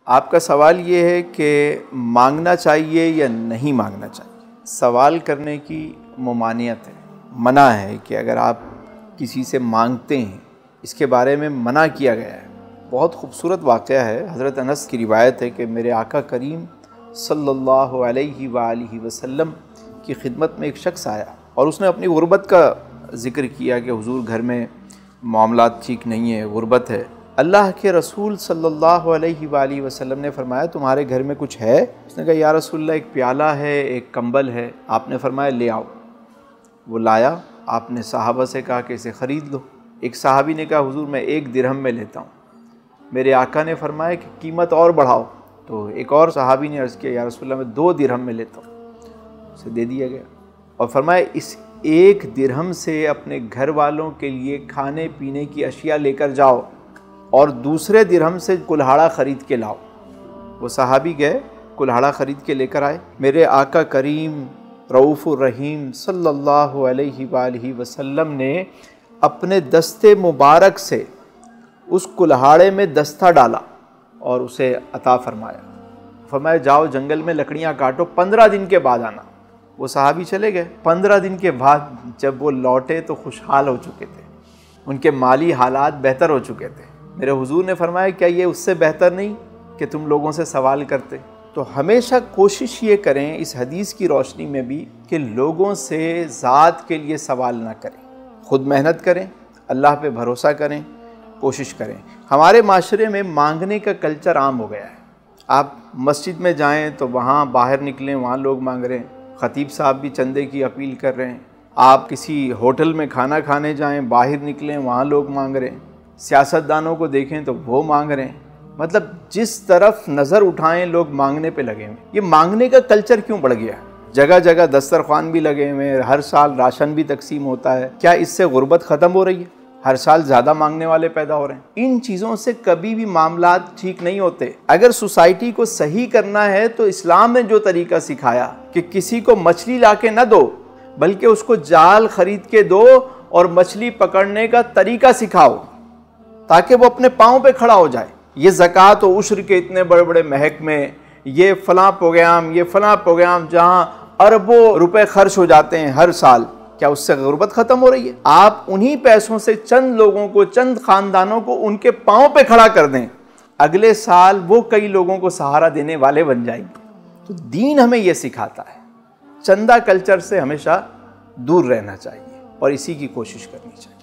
आपका सवाल ये है कि मांगना चाहिए या नहीं मांगना चाहिए। सवाल करने की ममानियत है, मना है कि अगर आप किसी से मांगते हैं, इसके बारे में मना किया गया है। बहुत खूबसूरत वाक़या है। हज़रत अनस की रिवायत है कि मेरे आका करीम सल्लल्लाहु अलैहि वसल्लम की खिदमत में एक शख्स आया और उसने अपनी गुर्बत का ज़िक्र किया कि हुज़ूर घर में मामलात ठीक नहीं है, गुर्बत है। अल्लाह के रसूल सल्लल्लाहु अलैहि वसल्लम ने फरमाया तुम्हारे घर में कुछ है? उसने कहा या रसूलल्लाह एक प्याला है, एक कंबल है। आपने फरमाया ले आओ। वो लाया। आपने सहाबा से कहा कि इसे ख़रीद लो। एक सहाबी ने कहा हुज़ूर मैं 1 दिरहम में लेता हूँ। मेरे आका ने फरमाया कि कीमत और बढ़ाओ। तो एक और सहाबी ने अर्ज़ किया या रसूलल्लाह मैं 2 दिरहम में लेता हूँ। उसे दे दिया गया और फरमाया इस 1 दिरहम से अपने घर वालों के लिए खाने पीने की अशिया लेकर जाओ और दूसरे दिरहम से कुल्हाड़ा ख़रीद के लाओ। वो सहाबी गए, कुल्हाड़ा ख़रीद के लेकर आए। मेरे आका करीम रऊफ़ुर रहीम सल्लल्लाहु अलैहि वसल्लम ने अपने दस्ते मुबारक से उस कुल्हाड़े में दस्ता डाला और उसे अता फरमाया। फरमाया जाओ जंगल में लकड़ियाँ काटो, 15 दिन के बाद आना। वो सहाबी चले गए। 15 दिन के बाद जब वो लौटे तो खुशहाल हो चुके थे, उनके माली हालात बेहतर हो चुके थे। मेरे हुजूर ने फरमाया क्या ये उससे बेहतर नहीं कि तुम लोगों से सवाल करते? तो हमेशा कोशिश ये करें इस हदीस की रोशनी में भी कि लोगों से ज़ात के लिए सवाल ना करें, खुद मेहनत करें, अल्लाह पे भरोसा करें, कोशिश करें। हमारे माशरे में मांगने का कल्चर आम हो गया है। आप मस्जिद में जाएं तो वहाँ बाहर निकलें, वहाँ लोग मांग रहे हैं। ख़तीब साहब भी चंदे की अपील कर रहे हैं। आप किसी होटल में खाना खाने जाएं, बाहर निकलें, वहाँ लोग मांग रहे हैं। सियासतदानों को देखें तो वो मांग रहे हैं। मतलब जिस तरफ नज़र उठाएं लोग मांगने पे लगे हुए। ये मांगने का कल्चर क्यों बढ़ गया? जगह जगह दस्तरखान भी लगे हुए हैं, हर साल राशन भी तकसीम होता है। क्या इससे गुर्बत ख़त्म हो रही है? हर साल ज़्यादा मांगने वाले पैदा हो रहे हैं। इन चीज़ों से कभी भी मामलात ठीक नहीं होते। अगर सोसाइटी को सही करना है तो इस्लाम ने जो तरीका सिखाया कि किसी को मछली ला के न दो बल्कि उसको जाल खरीद के दो और मछली पकड़ने का तरीका सिखाओ ताकि वो अपने पाँव पे खड़ा हो जाए। ये ज़कात और उश्र के इतने बड़े बड़े महकमे, ये फ़लाँ प्रोग्राम जहाँ अरबों रुपए खर्च हो जाते हैं हर साल, क्या उससे गुर्बत ख़त्म हो रही है? आप उन्हीं पैसों से चंद लोगों को, चंद ख़ानदानों को उनके पाँव पे खड़ा कर दें, अगले साल वो कई लोगों को सहारा देने वाले बन जाएंगे। तो दीन हमें ये सिखाता है चंदा कल्चर से हमेशा दूर रहना चाहिए और इसी की कोशिश करनी चाहिए।